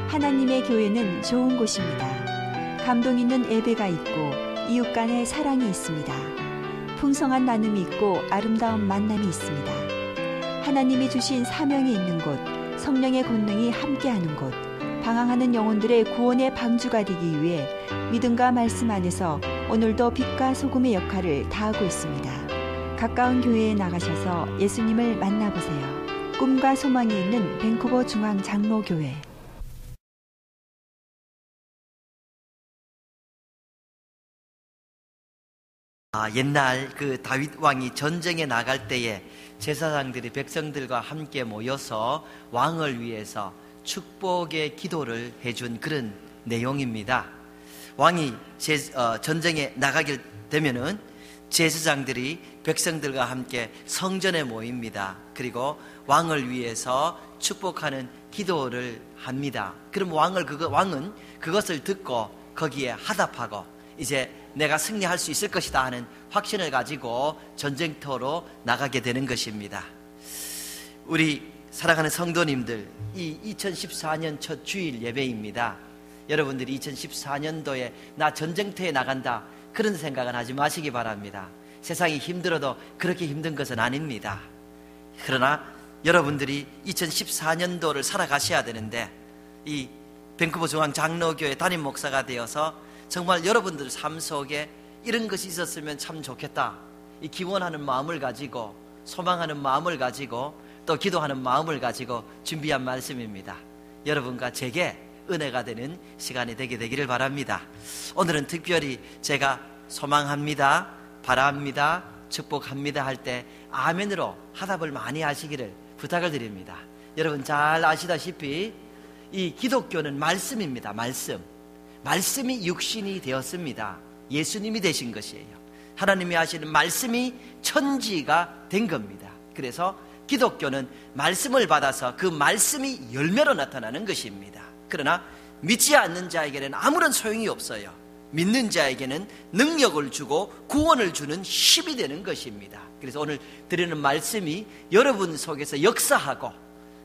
하나님의 교회는 좋은 곳입니다. 감동 있는 예배가 있고 이웃 간의 사랑이 있습니다. 풍성한 나눔이 있고 아름다운 만남이 있습니다. 하나님이 주신 사명이 있는 곳, 성령의 권능이 함께하는 곳, 방황하는 영혼들의 구원의 방주가 되기 위해 믿음과 말씀 안에서 오늘도 빛과 소금의 역할을 다하고 있습니다. 가까운 교회에 나가셔서 예수님을 만나보세요. 꿈과 소망이 있는 밴쿠버 중앙 장로교회. 옛날 그 다윗 왕이 전쟁에 나갈 때에 제사장들이 백성들과 함께 모여서 왕을 위해서 축복의 기도를 해준 그런 내용입니다. 왕이 전쟁에 나가게 되면은 제사장들이 백성들과 함께 성전에 모입니다. 그리고 왕을 위해서 축복하는 기도를 합니다. 그럼 왕은 그것을 듣고 거기에 화답하고 이제 내가 승리할 수 있을 것이다 하는 확신을 가지고 전쟁터로 나가게 되는 것입니다. 우리 사랑하는 성도님들, 이 2014년 첫 주일 예배입니다. 여러분들이 2014년도에 나 전쟁터에 나간다 그런 생각은 하지 마시기 바랍니다. 세상이 힘들어도 그렇게 힘든 것은 아닙니다. 그러나 여러분들이 2014년도를 살아가셔야 되는데, 이 밴쿠버 중앙 장로교회 담임 목사가 되어서 정말 여러분들 삶 속에 이런 것이 있었으면 참 좋겠다, 이 기원하는 마음을 가지고, 소망하는 마음을 가지고, 또 기도하는 마음을 가지고 준비한 말씀입니다. 여러분과 제게 은혜가 되는 시간이 되기를 바랍니다. 오늘은 특별히 제가 소망합니다, 바랍니다, 축복합니다 할 때 아멘으로 화답을 많이 하시기를 부탁을 드립니다. 여러분 잘 아시다시피 이 기독교는 말씀입니다. 말씀이 육신이 되었습니다. 예수님이 되신 것이에요. 하나님이 하시는 말씀이 천지가 된 겁니다. 그래서 기독교는 말씀을 받아서 그 말씀이 열매로 나타나는 것입니다. 그러나 믿지 않는 자에게는 아무런 소용이 없어요. 믿는 자에게는 능력을 주고 구원을 주는 힘이 되는 것입니다. 그래서 오늘 드리는 말씀이 여러분 속에서 역사하고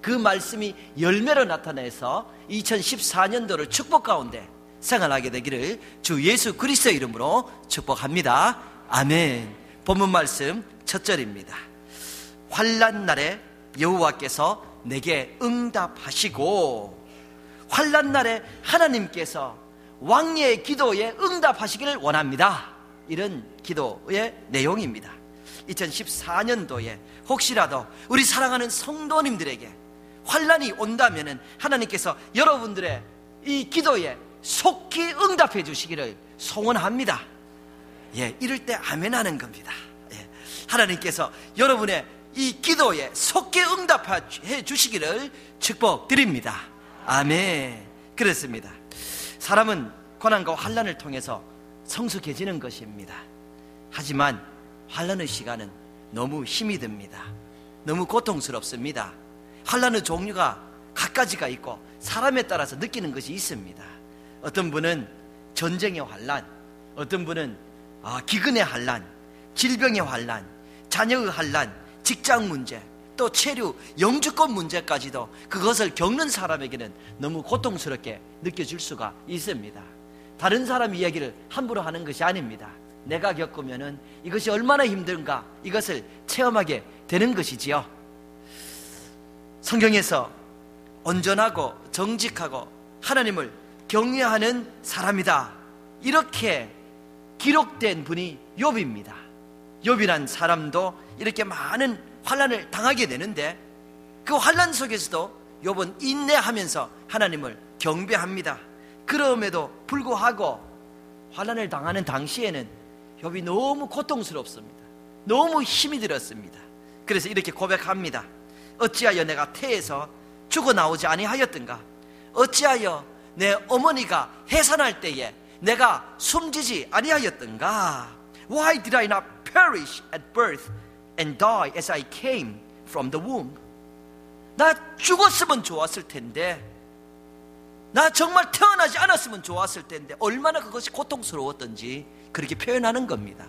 그 말씀이 열매로 나타내서 2014년도를 축복 가운데 생활하게 되기를 주 예수 그리스도의 이름으로 축복합니다. 아멘. 본문 말씀 첫 절입니다. 환난 날에 여호와께서 내게 응답하시고, 환난 날에 하나님께서 왕의 기도에 응답하시기를 원합니다. 이런 기도의 내용입니다. 2014년도에 혹시라도 우리 사랑하는 성도님들에게 환난이 온다면 하나님께서 여러분들의 이 기도에 속히 응답해 주시기를 소원합니다. 이럴 때 아멘 하는 겁니다. 하나님께서 여러분의 이 기도에 속히 응답해 주시기를 축복드립니다. 아멘. 그렇습니다. 사람은 고난과 환난을 통해서 성숙해지는 것입니다. 하지만 환난의 시간은 너무 힘이 듭니다. 너무 고통스럽습니다. 환난의 종류가 갖가지가 있고 사람에 따라서 느끼는 것이 있습니다. 어떤 분은 전쟁의 환난, 어떤 분은 기근의 환난, 질병의 환난, 자녀의 환난, 직장 문제, 또 체류, 영주권 문제까지도 그것을 겪는 사람에게는 너무 고통스럽게 느껴질 수가 있습니다. 다른 사람 이야기를 함부로 하는 것이 아닙니다. 내가 겪으면은 이것이 얼마나 힘든가, 이것을 체험하게 되는 것이지요. 성경에서 온전하고 정직하고 하나님을 경외하는 사람이다, 이렇게 기록된 분이 욥입니다. 욥이란 사람도 이렇게 많은 환난을 당하게 되는데 그 환난 속에서도 욥은 인내하면서 하나님을 경배합니다. 그럼에도 불구하고 환난을 당하는 당시에는 욥이 너무 고통스럽습니다. 너무 힘이 들었습니다. 그래서 이렇게 고백합니다. 어찌하여 내가 태에서 죽어나오지 아니하였던가? 어찌하여 내 어머니가 해산할 때에 내가 숨지지 아니하였던가? Why did I not perish at birth and die as I came from the womb? 나 죽었으면 좋았을 텐데, 나 정말 태어나지 않았으면 좋았을 텐데 얼마나 그것이 고통스러웠던지 그렇게 표현하는 겁니다.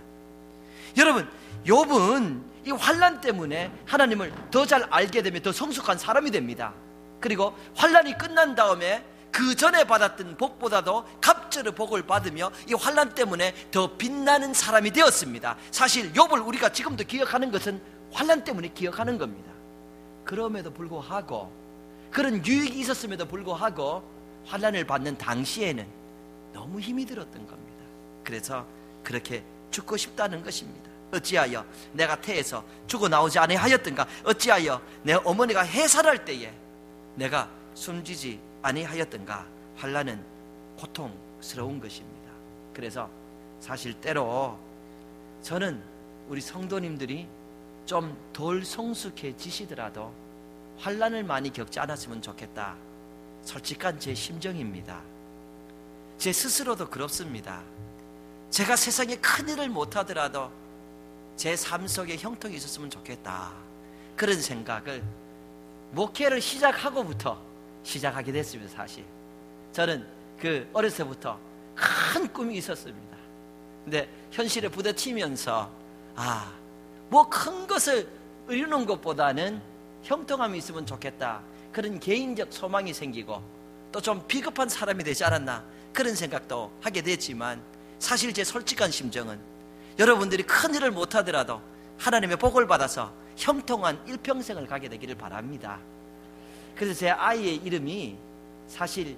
여러분, 욥은 이 환난 때문에 하나님을 더 잘 알게 되면 더 성숙한 사람이 됩니다. 그리고 환난이 끝난 다음에 그 전에 받았던 복보다도 갑절의 복을 받으며 이 환난 때문에 더 빛나는 사람이 되었습니다. 사실 욥을 우리가 지금도 기억하는 것은 환난 때문에 기억하는 겁니다. 그럼에도 불구하고, 그런 유익이 있었음에도 불구하고 환난을 받는 당시에는 너무 힘이 들었던 겁니다. 그래서 그렇게 죽고 싶다는 것입니다. 어찌하여 내가 태에서 죽어 나오지 아니하였던가? 어찌하여 내 어머니가 해산할 때에 내가 숨지지 아니하였던가? 환난은 고통스러운 것입니다. 그래서 사실 때로 저는 우리 성도님들이 좀 덜 성숙해지시더라도 환난을 많이 겪지 않았으면 좋겠다, 솔직한 제 심정입니다. 제 스스로도 그렇습니다. 제가 세상에 큰일을 못하더라도 제 삶 속에 형통이 있었으면 좋겠다, 그런 생각을 목회를 시작하고부터 시작하게 됐습니다. 사실 저는 어렸을 때부터 큰 꿈이 있었습니다. 근데 현실에 부딪히면서 뭐 큰 것을 이루는 것보다는 형통함이 있으면 좋겠다, 그런 개인적 소망이 생기고 또 좀 비겁한 사람이 되지 않았나, 그런 생각도 하게 됐지만, 사실 제 솔직한 심정은 여러분들이 큰일을 못하더라도 하나님의 복을 받아서 형통한 일평생을 가게 되기를 바랍니다. 그래서 제 아이의 이름이 사실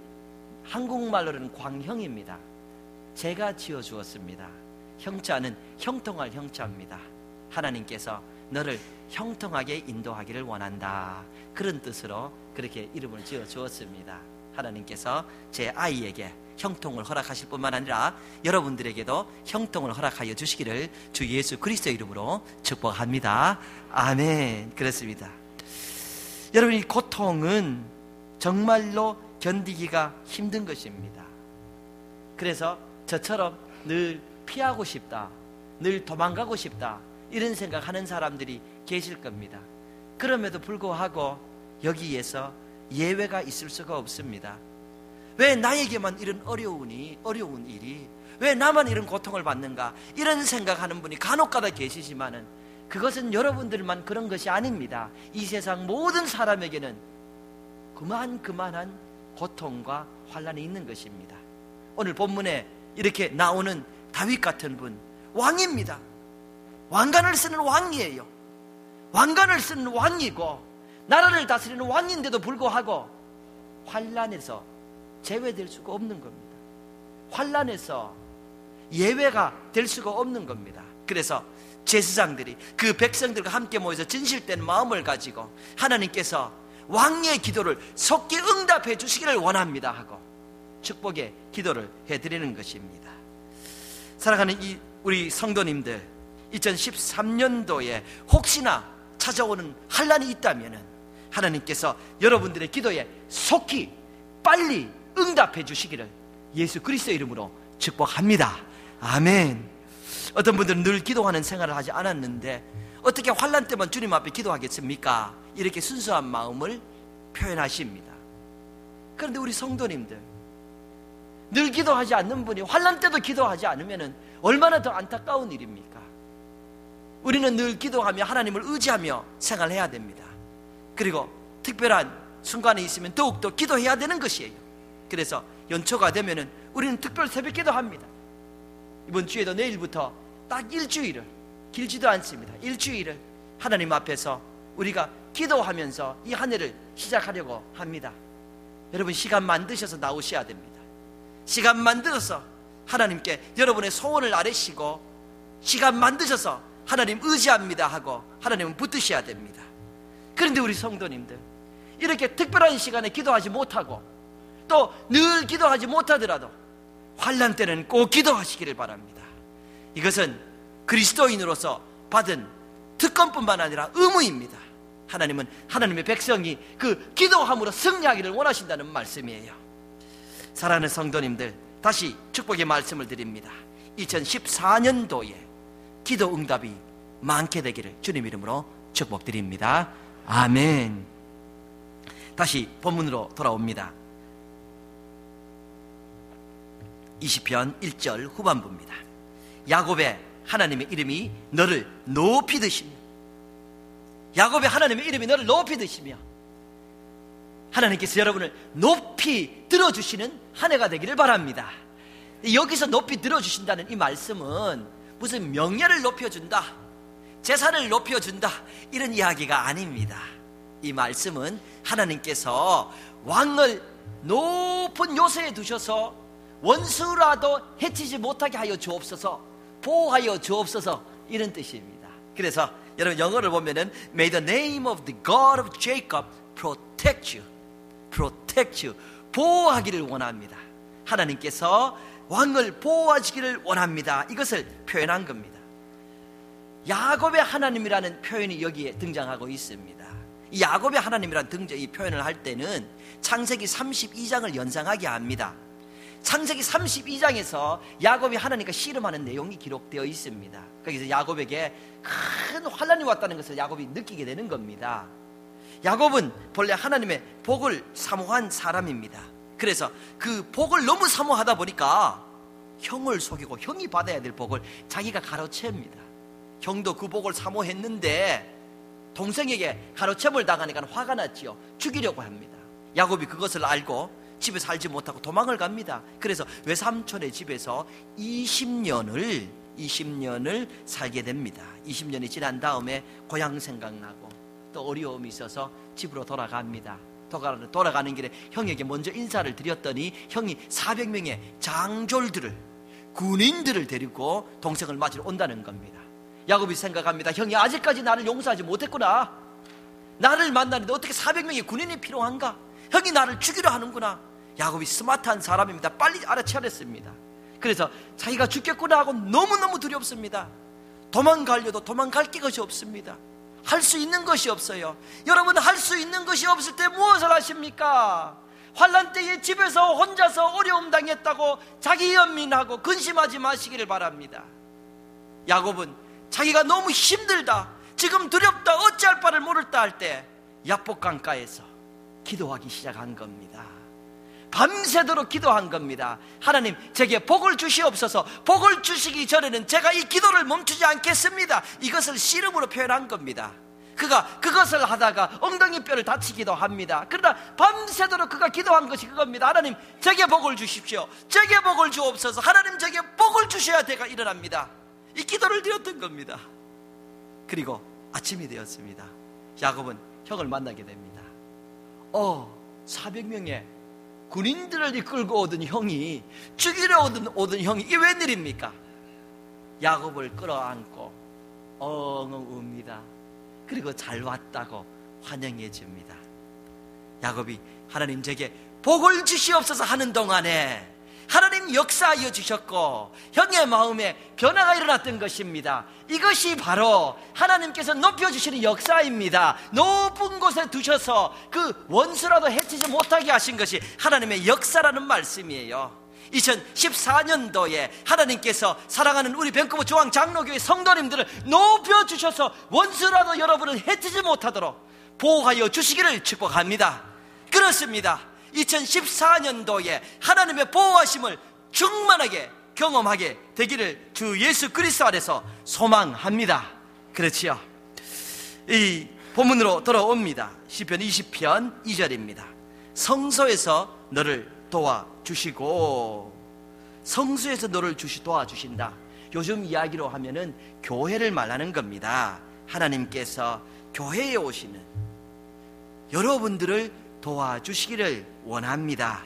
한국말로는 광형입니다. 제가 지어주었습니다. 형자는 형통할 형자입니다. 하나님께서 너를 형통하게 인도하기를 원한다, 그런 뜻으로 그렇게 이름을 지어주었습니다. 하나님께서 제 아이에게 형통을 허락하실 뿐만 아니라 여러분들에게도 형통을 허락하여 주시기를 주 예수 그리스도의 이름으로 축복합니다. 아멘. 그렇습니다. 여러분, 이 고통은 정말로 견디기가 힘든 것입니다. 그래서 저처럼 늘 피하고 싶다, 늘 도망가고 싶다, 이런 생각하는 사람들이 계실 겁니다. 그럼에도 불구하고 여기에서 예외가 있을 수가 없습니다. 왜 나에게만 이런 어려운 일이, 왜 나만 이런 고통을 받는가, 이런 생각하는 분이 간혹가다 계시지만은 그것은 여러분들만 그런 것이 아닙니다. 이 세상 모든 사람에게는 그만한 고통과 환난이 있는 것입니다. 오늘 본문에 이렇게 나오는 다윗 같은 분, 왕입니다. 왕관을 쓰는 왕이에요. 왕관을 쓰는 왕이고 나라를 다스리는 왕인데도 불구하고 환난에서 제외될 수가 없는 겁니다. 환난에서 예외가 될 수가 없는 겁니다. 그래서 제사장들이 그 백성들과 함께 모여서 진실된 마음을 가지고 하나님께서 왕의 기도를 속히 응답해 주시기를 원합니다 하고 축복의 기도를 해드리는 것입니다. 사랑하는 우리 성도님들, 2013년도에 혹시나 찾아오는 환난이 있다면 하나님께서 여러분들의 기도에 속히 빨리 응답해 주시기를 예수 그리스도의 이름으로 축복합니다. 아멘. 어떤 분들은 늘 기도하는 생활을 하지 않았는데 어떻게 환난 때만 주님 앞에 기도하겠습니까? 이렇게 순수한 마음을 표현하십니다. 그런데 우리 성도님들, 늘 기도하지 않는 분이 환난 때도 기도하지 않으면 얼마나 더 안타까운 일입니까? 우리는 늘 기도하며 하나님을 의지하며 생활해야 됩니다. 그리고 특별한 순간에 있으면 더욱더 기도해야 되는 것이에요. 그래서 연초가 되면 우리는 특별 새벽 기도합니다. 이번 주에도 내일부터 딱 일주일을, 길지도 않습니다, 일주일을 하나님 앞에서 우리가 기도하면서 이 한 해를 시작하려고 합니다. 여러분, 시간 만드셔서 나오셔야 됩니다. 시간 만들어서 하나님께 여러분의 소원을 아뢰시고 시간 만드셔서 하나님 의지합니다 하고 하나님은 붙드셔야 됩니다. 그런데 우리 성도님들, 이렇게 특별한 시간에 기도하지 못하고 또 늘 기도하지 못하더라도 환난 때는 꼭 기도하시기를 바랍니다. 이것은 그리스도인으로서 받은 특권뿐만 아니라 의무입니다. 하나님은 하나님의 백성이 그 기도함으로 승리하기를 원하신다는 말씀이에요. 사랑하는 성도님들, 다시 축복의 말씀을 드립니다. 2014년도에 기도 응답이 많게 되기를 주님 이름으로 축복드립니다. 아멘. 다시 본문으로 돌아옵니다. 20편 1절 후반부입니다. 야곱의 하나님의 이름이 너를 높이 드시며, 야곱의 하나님의 이름이 너를 높이 드시며, 하나님께서 여러분을 높이 들어주시는 한 해가 되기를 바랍니다. 여기서 높이 들어주신다는 이 말씀은 무슨 명예를 높여준다, 재산을 높여준다, 이런 이야기가 아닙니다. 이 말씀은 하나님께서 왕을 높은 요새에 두셔서 원수라도 해치지 못하게 하여 주옵소서, 보호하여 주옵소서, 이런 뜻입니다. 그래서 여러분 영어를 보면은 May the name of the God of Jacob protect you, protect you, 보호하기를 원합니다. 하나님께서 왕을 보호하시기를 원합니다. 이것을 표현한 겁니다. 야곱의 하나님이라는 표현이 여기에 등장하고 있습니다. 이 야곱의 하나님이라는 이 표현을 할 때는 창세기 32장을 연상하게 합니다. 창세기 32장에서 야곱이 하나님과 씨름하는 내용이 기록되어 있습니다. 거기서 야곱에게 큰 환난이 왔다는 것을 야곱이 느끼게 되는 겁니다. 야곱은 본래 하나님의 복을 사모한 사람입니다. 그래서 그 복을 너무 사모하다 보니까 형을 속이고 형이 받아야 될 복을 자기가 가로챕니다. 형도 그 복을 사모했는데 동생에게 가로챈을 당하니까 화가 났지요. 죽이려고 합니다. 야곱이 그것을 알고 집에 살지 못하고 도망을 갑니다. 그래서 외삼촌의 집에서 20년을 살게 됩니다. 20년이 지난 다음에 고향 생각나고 또 어려움이 있어서 집으로 돌아갑니다. 돌아가는 길에 형에게 먼저 인사를 드렸더니 형이 400명의 장졸들을, 군인들을 데리고 동생을 맞으러 온다는 겁니다. 야곱이 생각합니다. 형이 아직까지 나를 용서하지 못했구나. 나를 만나는데 어떻게 400명의 군인이 필요한가? 형이 나를 죽이려 하는구나. 야곱이 스마트한 사람입니다. 빨리 알아차렸습니다. 그래서 자기가 죽겠구나 하고 너무너무 두렵습니다. 도망가려도 도망갈 것이 없습니다. 할 수 있는 것이 없어요. 여러분, 할 수 있는 것이 없을 때 무엇을 하십니까? 환난 때에 집에서 혼자서 어려움 당했다고 자기 연민하고 근심하지 마시기를 바랍니다. 야곱은 자기가 너무 힘들다, 지금 두렵다, 어찌할 바를 모르다 할 때 야복강가에서 기도하기 시작한 겁니다. 밤새도록 기도한 겁니다. 하나님, 제게 복을 주시옵소서. 복을 주시기 전에는 제가 이 기도를 멈추지 않겠습니다. 이것을 씨름으로 표현한 겁니다. 그가 그것을 하다가 엉덩이 뼈를 다치기도 합니다. 그러나 밤새도록 그가 기도한 것이 그겁니다. 하나님, 제게 복을 주십시오. 제게 복을 주옵소서. 하나님, 제게 복을 주셔야 내가 일어납니다. 이 기도를 드렸던 겁니다. 그리고 아침이 되었습니다. 야곱은 형을 만나게 됩니다. 400명의 군인들을 이끌고 오던 형이, 죽이려 오던 형이, 이게 웬일입니까? 야곱을 끌어안고 엉엉 웁니다. 그리고 잘 왔다고 환영해 줍니다. 야곱이 하나님, 제게 복을 주시옵소서 하는 동안에 하나님 역사하여 주셨고 형의 마음에 변화가 일어났던 것입니다. 이것이 바로 하나님께서 높여주시는 역사입니다. 높은 곳에 두셔서 그 원수라도 해치지 못하게 하신 것이 하나님의 역사라는 말씀이에요. 2014년도에 하나님께서 사랑하는 우리 밴쿠버 중앙 장로교회 성도님들을 높여주셔서 원수라도 여러분을 해치지 못하도록 보호하여 주시기를 축복합니다. 그렇습니다. 2014년도에 하나님의 보호하심을 충만하게 경험하게 되기를 주 예수 그리스도 안에서 소망합니다. 그렇지요. 이 본문으로 돌아옵니다. 시편 20편 2절입니다. 성소에서 너를 도와주시고, 성소에서 너를 도와주신다. 요즘 이야기로 하면은 교회를 말하는 겁니다. 하나님께서 교회에 오시는 여러분들을 도와주시기를 원합니다.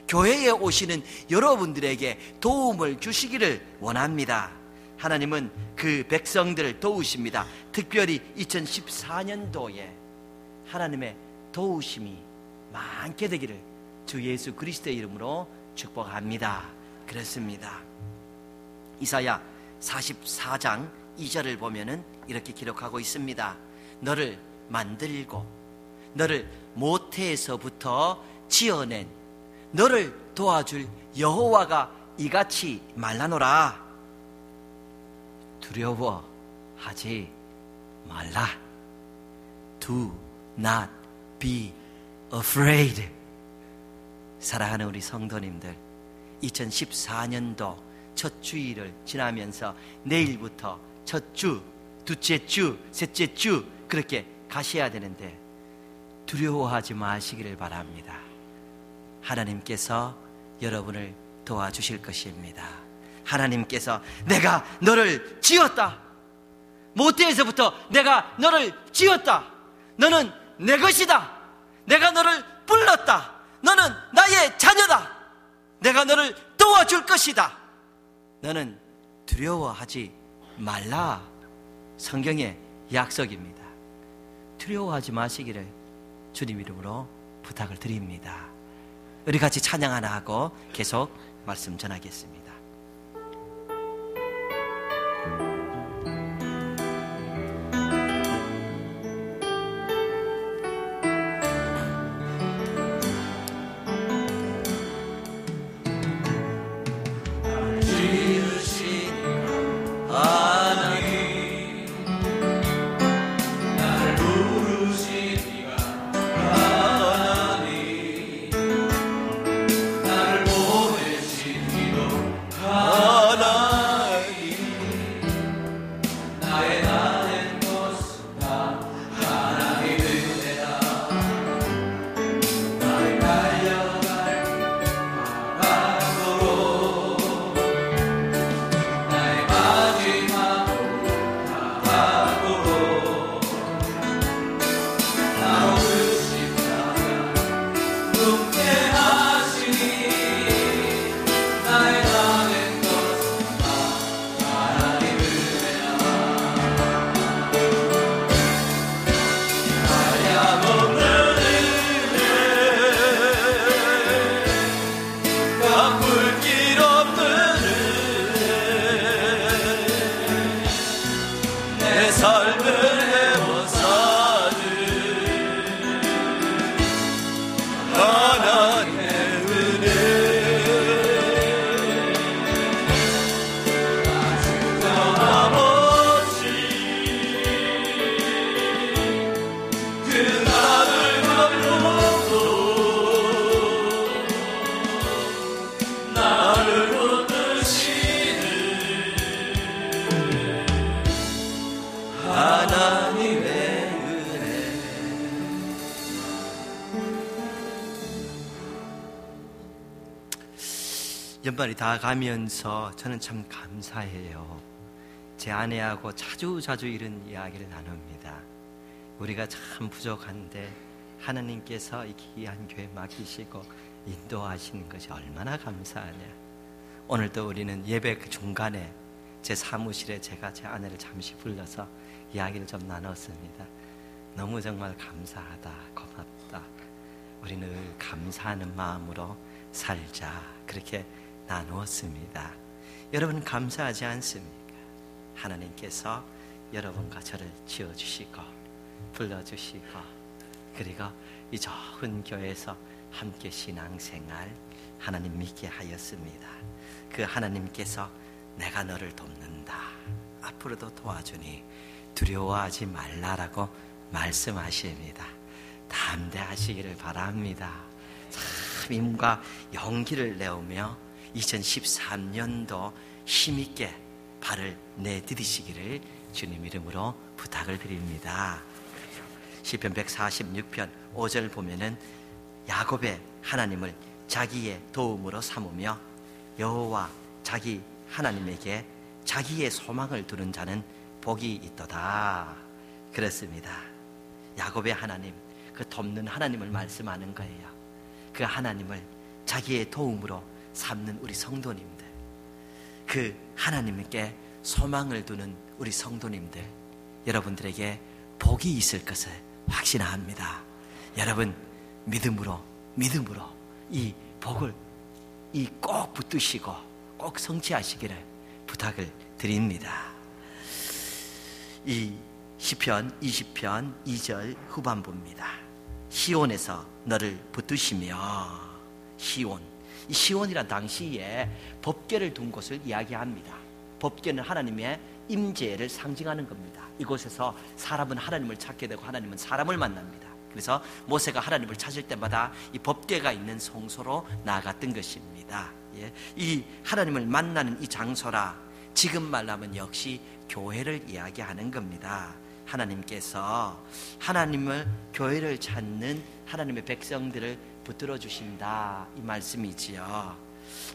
교회에 오시는 여러분들에게 도움을 주시기를 원합니다. 하나님은 그 백성들을 도우십니다. 특별히 2014년도에 하나님의 도우심이 많게 되기를 주 예수 그리스도의 이름으로 축복합니다. 그렇습니다. 이사야 44장 2절을 보면은 이렇게 기록하고 있습니다. 너를 만들고 너를 모태에서부터 지어낸 너를 도와줄 여호와가 이같이 말하노라. 두려워하지 말라. Do not be afraid. 사랑하는 우리 성도님들, 2014년도 첫 주일을 지나면서 내일부터 첫 주, 둘째 주, 셋째 주 그렇게 가셔야 되는데 두려워하지 마시기를 바랍니다. 하나님께서 여러분을 도와주실 것입니다. 하나님께서 내가 너를 지었다. 모태에서부터 내가 너를 지었다. 너는 내 것이다. 내가 너를 불렀다. 너는 나의 자녀다. 내가 너를 도와줄 것이다. 너는 두려워하지 말라. 성경의 약속입니다. 두려워하지 마시기를 주님 이름으로 부탁을 드립니다. 우리 같이 찬양 하나 하고 계속 말씀 전하겠습니다. 연말이 다 가면서 저는 참 감사해요. 제 아내하고 자주 이런 이야기를 나눕니다. 우리가 참 부족한데 하나님께서 이 귀한 교회 맡기시고 인도하시는 것이 얼마나 감사하냐. 오늘도 우리는 예배 중간에 제 사무실에 제가 제 아내를 잠시 불러서 이야기를 좀 나눴습니다. 너무 정말 감사하다, 고맙다. 우리 늘 감사하는 마음으로 살자, 그렇게 나누었습니다. 여러분 감사하지 않습니까? 하나님께서 여러분과 저를 지어주시고 불러주시고 그리고 이 좋은 교회에서 함께 신앙생활 하나님 믿게 하였습니다. 그 하나님께서 내가 너를 돕는다, 앞으로도 도와주니 두려워하지 말라라고 말씀하십니다. 담대하시기를 바랍니다. 참 힘과 용기를 내오며 2013년도 힘있게 발을 내디디시기를 주님 이름으로 부탁을 드립니다. 시편 146편 5절 보면은 야곱의 하나님을 자기의 도움으로 삼으며 여호와 자기 하나님에게 자기의 소망을 두는 자는 복이 있도다. 그렇습니다. 야곱의 하나님, 그 돕는 하나님을 말씀하는 거예요. 그 하나님을 자기의 도움으로 삼는 우리 성도님들, 그 하나님께 소망을 두는 우리 성도님들, 여러분들에게 복이 있을 것을 확신합니다. 여러분 믿음으로 이 복을 꼭 붙드시고 꼭 성취하시기를 부탁을 드립니다. 이 시편 20편 2절 후반부입니다. 시온에서 너를 붙드시며, 이 시온이란 당시에 법궤를 둔 곳을 이야기합니다. 법궤는 하나님의 임재를 상징하는 겁니다. 이곳에서 사람은 하나님을 찾게 되고 하나님은 사람을 만납니다. 그래서 모세가 하나님을 찾을 때마다 이 법궤가 있는 성소로 나아갔던 것입니다. 이 하나님을 만나는 이 장소라 지금 말하면 역시 교회를 이야기하는 겁니다. 하나님께서 하나님을, 교회를 찾는 하나님의 백성들을 붙들어 주신다, 이 말씀이지요.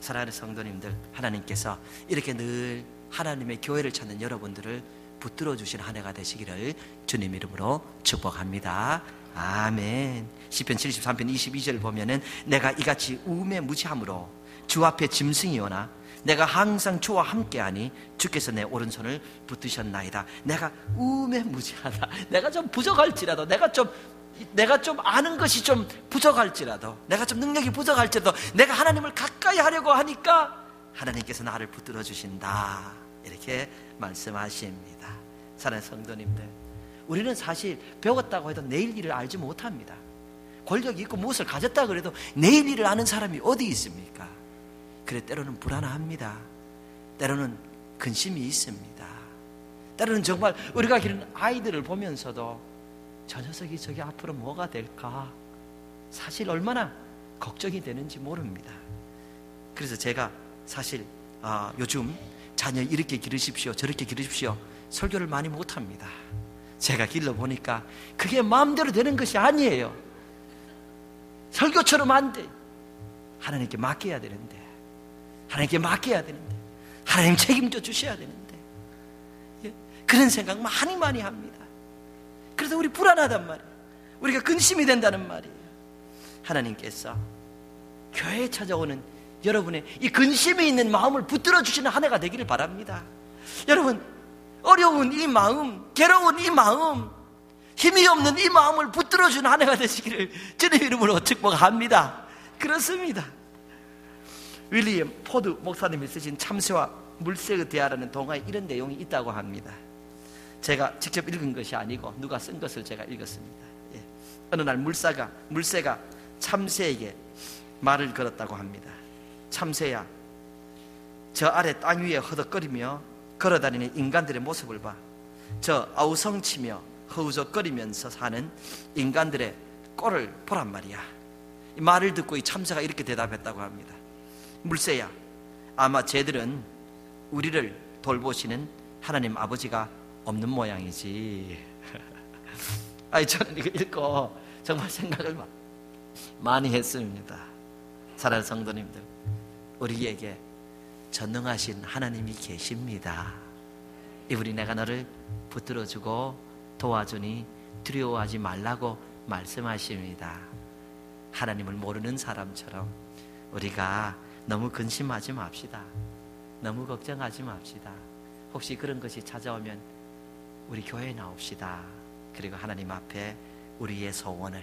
사랑하는 성도님들, 하나님께서 이렇게 늘 하나님의 교회를 찾는 여러분들을 붙들어 주신 한 해가 되시기를 주님 이름으로 축복합니다. 아멘. 시편 73편 22절 보면은 내가 이같이 우매무지함으로 주 앞에 짐승이오나 내가 항상 주와 함께하니 주께서 내 오른손을 붙드셨나이다. 내가 우매무지하다. 내가 좀 부족할지라도, 내가 좀 아는 것이 좀 부족할지라도, 내가 좀 능력이 부족할지라도 내가 하나님을 가까이 하려고 하니까 하나님께서 나를 붙들어 주신다, 이렇게 말씀하십니다. 사랑하는 성도님들, 우리는 사실 배웠다고 해도 내일 일을 알지 못합니다. 권력이 있고 무엇을 가졌다고 해도 내일 일을 아는 사람이 어디 있습니까? 그래, 때로는 불안합니다. 때로는 근심이 있습니다. 때로는 정말 우리가 기르는 아이들을 보면서도 저 녀석이 저게 앞으로 뭐가 될까, 사실 얼마나 걱정이 되는지 모릅니다. 그래서 제가 사실 요즘 자녀 이렇게 기르십시오, 저렇게 기르십시오 설교를 많이 못합니다. 제가 길러보니까 그게 마음대로 되는 것이 아니에요. 설교처럼 안 돼. 하나님께 맡겨야 되는데, 하나님께 맡겨야 되는데, 하나님 책임져 주셔야 되는데, 그런 생각 많이 합니다. 그래서 우리 불안하단 말이에요. 우리가 근심이 된다는 말이에요. 하나님께서 교회에 찾아오는 여러분의 이 근심이 있는 마음을 붙들어 주시는 한 해가 되기를 바랍니다. 여러분, 어려운 이 마음, 괴로운 이 마음, 힘이 없는 이 마음을 붙들어 주는 한 해가 되시기를 주님 이름으로 축복합니다. 그렇습니다. 윌리엄 포드 목사님이 쓰신 참새와 물새의 대화라는 동화에 이런 내용이 있다고 합니다. 제가 직접 읽은 것이 아니고 누가 쓴 것을 제가 읽었습니다. 어느 날 물새가 참새에게 말을 걸었다고 합니다. 참새야, 저 아래 땅 위에 허덕거리며 걸어다니는 인간들의 모습을 봐. 저 아우성치며 허우적거리면서 사는 인간들의 꼴을 보란 말이야. 이 말을 듣고 이 참새가 이렇게 대답했다고 합니다. 물새야, 아마 쟤들은 우리를 돌보시는 하나님 아버지가 없는 모양이지. 저는 이거 읽고 정말 생각을 많이 했습니다. 사랑하는 성도님들, 우리에게 전능하신 하나님이 계십니다. 이분이 내가 너를 붙들어주고 도와주니 두려워하지 말라고 말씀하십니다. 하나님을 모르는 사람처럼 우리가 너무 근심하지 맙시다. 너무 걱정하지 맙시다. 혹시 그런 것이 찾아오면 우리 교회에 나옵시다. 그리고 하나님 앞에 우리의 소원을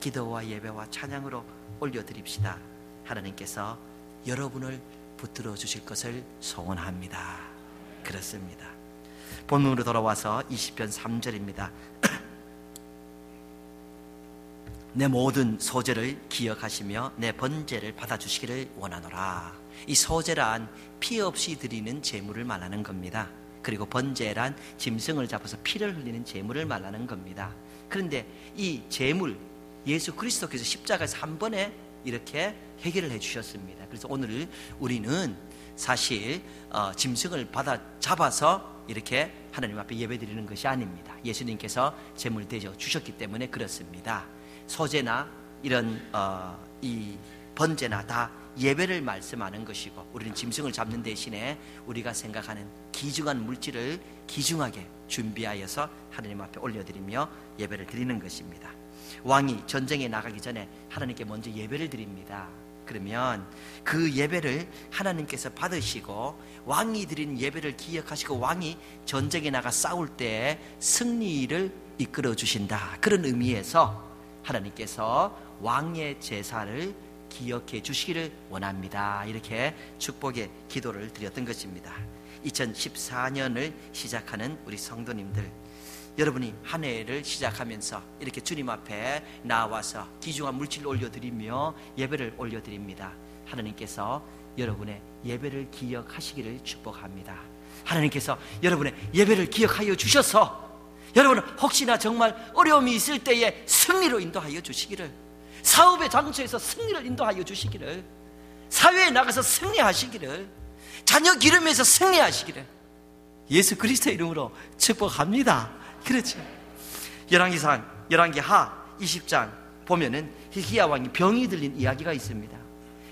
기도와 예배와 찬양으로 올려드립시다. 하나님께서 여러분을 붙들어 주실 것을 소원합니다. 그렇습니다. 본문으로 돌아와서 20편 3절입니다. 내 모든 소재를 기억하시며 내 번제를 받아주시기를 원하노라. 이 소재란 피 없이 드리는 제물을 말하는 겁니다. 그리고 번제란 짐승을 잡아서 피를 흘리는 제물을 말하는 겁니다. 그런데 이 제물, 예수 그리스도께서 십자가에서 한 번에 이렇게 해결을 해주셨습니다. 그래서 오늘 우리는 사실 짐승을 잡아서 이렇게 하나님 앞에 예배드리는 것이 아닙니다. 예수님께서 제물 대접 주셨기 때문에 그렇습니다. 소제나 이런 이 번제나 다 예배를 말씀하는 것이고, 우리는 짐승을 잡는 대신에 우리가 생각하는 귀중한 물질을 귀중하게 준비하여서 하나님 앞에 올려드리며 예배를 드리는 것입니다. 왕이 전쟁에 나가기 전에 하나님께 먼저 예배를 드립니다. 그러면 그 예배를 하나님께서 받으시고 왕이 드린 예배를 기억하시고 왕이 전쟁에 나가 싸울 때 승리를 이끌어 주신다. 그런 의미에서 하나님께서 왕의 제사를 기억해 주시기를 원합니다. 이렇게 축복의 기도를 드렸던 것입니다. 2014년을 시작하는 우리 성도님들, 여러분이 한 해를 시작하면서 이렇게 주님 앞에 나와서 귀중한 물질을 올려드리며 예배를 올려드립니다. 하나님께서 여러분의 예배를 기억하시기를 축복합니다. 하나님께서 여러분의 예배를 기억하여 주셔서 여러분 혹시나 정말 어려움이 있을 때에 승리로 인도하여 주시기를, 사업의 장소에서 승리를 인도하여 주시기를, 사회에 나가서 승리하시기를, 자녀 기름에서 승리하시기를 예수 그리스도의 이름으로 축복합니다. 그렇죠. 열왕기하 20장 보면은 히스기야 왕이 병이 들린 이야기가 있습니다.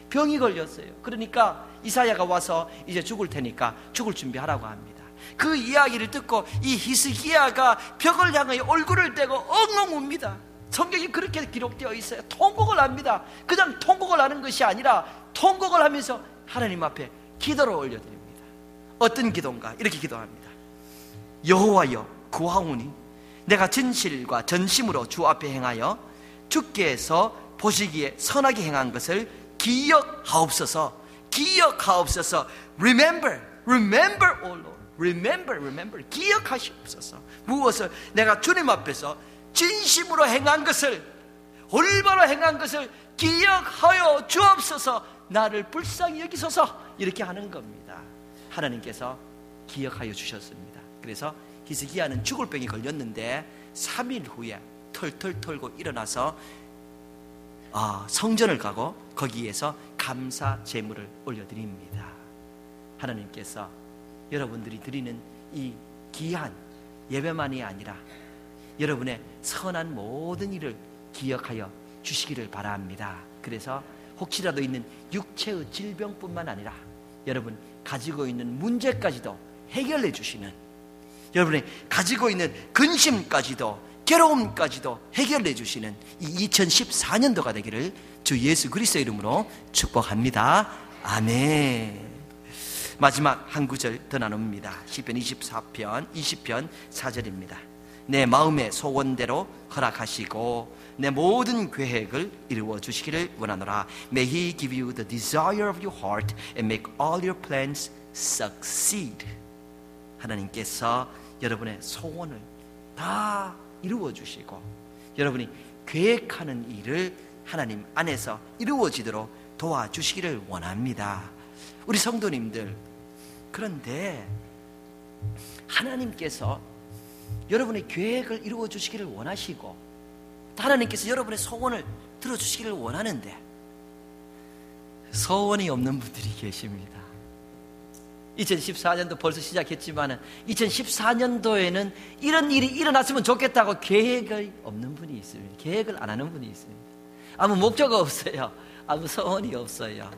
병이 걸렸어요. 그러니까 이사야가 와서 이제 죽을 테니까 죽을 준비하라고 합니다. 그 이야기를 듣고 이 히스기야가 벽을 향해 얼굴을 떼고 엉엉 웁니다. 성경이 그렇게 기록되어 있어요. 통곡을 합니다. 그냥 통곡을 하는 것이 아니라 통곡을 하면서 하나님 앞에 기도를 올려드립니다. 어떤 기도인가? 이렇게 기도합니다. 여호와여 구하오니 내가 진실과 전심으로 주 앞에 행하여 주께서 보시기에 선하게 행한 것을 기억하옵소서. 기억하옵소서. Remember, remember, O Lord. Remember, remember. 기억하시옵소서. 무엇을? 내가 주님 앞에서 진심으로 행한 것을, 올바로 행한 것을 기억하여 주옵소서. 나를 불쌍히 여기소서. 이렇게 하는 겁니다. 하나님께서 기억하여 주셨습니다. 그래서 히스기야는 죽을 병이 걸렸는데 3일 후에 털털 털고 일어나서 성전을 가고 거기에서 감사 제물을 올려드립니다. 하나님께서 여러분들이 드리는 이 귀한 예배만이 아니라 여러분의 선한 모든 일을 기억하여 주시기를 바랍니다. 그래서 혹시라도 있는 육체의 질병뿐만 아니라 여러분 가지고 있는 문제까지도 해결해 주시는, 여러분이 가지고 있는 근심까지도 괴로움까지도 해결해 주시는 이 2014년도가 되기를 주 예수 그리스도의 이름으로 축복합니다. 아멘. 마지막 한 구절 더 나눕니다. 시편 24편 20편 4절입니다. 내 마음의 소원대로 허락하시고 내 모든 계획을 이루어 주시기를 원하노라. May He give you the desire of your heart and make all your plans succeed. 하나님께서 여러분의 소원을 다 이루어 주시고 여러분이 계획하는 일을 하나님 안에서 이루어지도록 도와주시기를 원합니다. 우리 성도님들, 그런데 하나님께서 여러분의 계획을 이루어 주시기를 원하시고 하나님께서 여러분의 소원을 들어주시기를 원하는데 소원이 없는 분들이 계십니다. 2014년도 벌써 시작했지만 2014년도에는 이런 일이 일어났으면 좋겠다고 계획이 없는 분이 있습니다. 계획을 안 하는 분이 있습니다. 아무 목표가 없어요. 아무 소원이 없어요.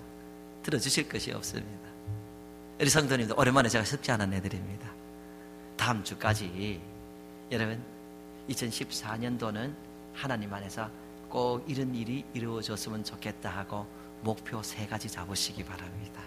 들어주실 것이 없습니다. 우리 성도님들 오랜만에 제가 쉽지 않은 애들입니다. 다음 주까지 여러분 2014년도는 하나님 안에서 꼭 이런 일이 이루어졌으면 좋겠다 하고 목표 3가지 잡으시기 바랍니다.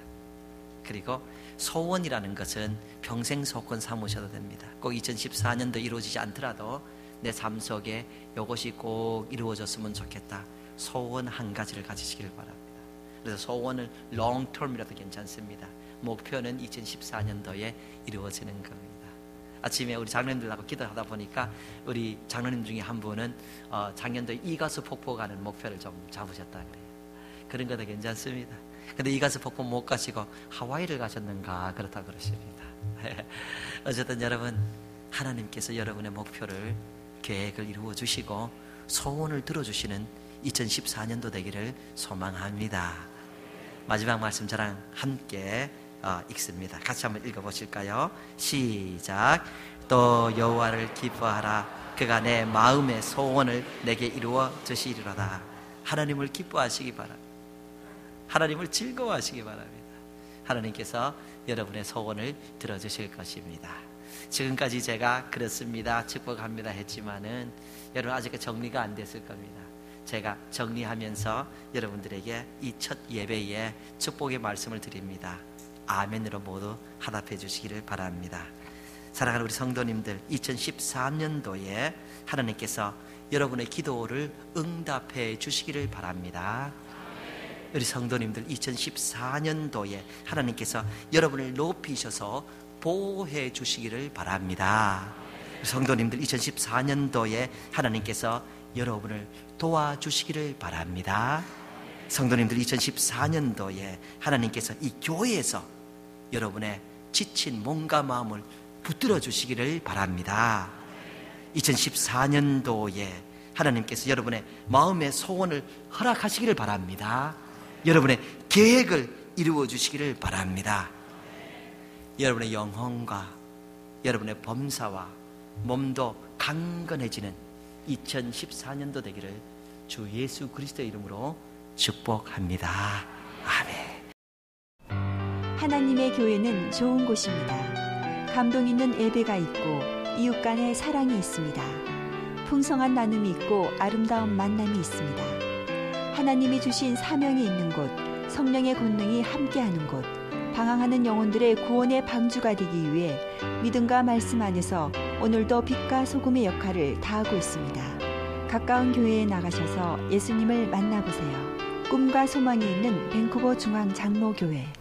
그리고 소원이라는 것은 평생 소원 삼으셔도 됩니다. 꼭 2014년도 이루어지지 않더라도 내 삶 속에 이것이 꼭 이루어졌으면 좋겠다. 소원 한 가지를 가지시길 바랍니다. 그래서 소원을 롱텀이라도 괜찮습니다. 목표는 2014년도에 이루어지는 겁니다. 아침에 우리 장로님들하고 기도하다 보니까 우리 장로님 중에 한 분은 작년도에 이가수 폭포 가는 목표를 좀 잡으셨다 그래요. 그런 것도 괜찮습니다. 근데 이가수 폭포 못 가시고 하와이를 가셨는가 그렇다 그러십니다. 어쨌든 여러분 하나님께서 여러분의 목표를 계획을 이루어 주시고 소원을 들어주시는 2014년도 되기를 소망합니다. 마지막 말씀 저랑 함께 읽습니다. 같이 한번 읽어보실까요? 시작. 또 여호와를 기뻐하라. 그가 내 마음의 소원을 내게 이루어 주시리로다. 하나님을 기뻐하시기 바랍니다. 하나님을 즐거워하시기 바랍니다. 하나님께서 여러분의 소원을 들어주실 것입니다. 지금까지 제가 그렇습니다, 축복합니다 했지만은 여러분 아직 정리가 안 됐을 겁니다. 제가 정리하면서 여러분들에게 이 첫 예배에 축복의 말씀을 드립니다. 아멘으로 모두 화답해 주시기를 바랍니다. 사랑하는 우리 성도님들, 2013년도에 하나님께서 여러분의 기도를 응답해 주시기를 바랍니다. 우리 성도님들, 2014년도에 하나님께서 여러분을 높이셔서 보호해 주시기를 바랍니다. 성도님들, 2014년도에 하나님께서 여러분을 도와주시기를 바랍니다. 성도님들, 2014년도에 하나님께서 이 교회에서 여러분의 지친 몸과 마음을 붙들어 주시기를 바랍니다. 2014년도에 하나님께서 여러분의 마음의 소원을 허락하시기를 바랍니다. 여러분의 계획을 이루어 주시기를 바랍니다. 여러분의 영혼과 여러분의 범사와 몸도 강건해지는 2014년도 되기를 주 예수 그리스도의 이름으로 축복합니다. 아멘. 하나님의 교회는 좋은 곳입니다. 감동 있는 예배가 있고 이웃 간의 사랑이 있습니다. 풍성한 나눔이 있고 아름다운 만남이 있습니다. 하나님이 주신 사명이 있는 곳, 성령의 권능이 함께하는 곳, 방황하는 영혼들의 구원의 방주가 되기 위해 믿음과 말씀 안에서 오늘도 빛과 소금의 역할을 다하고 있습니다. 가까운 교회에 나가셔서 예수님을 만나보세요. 꿈과 소망이 있는 밴쿠버 중앙 장로교회.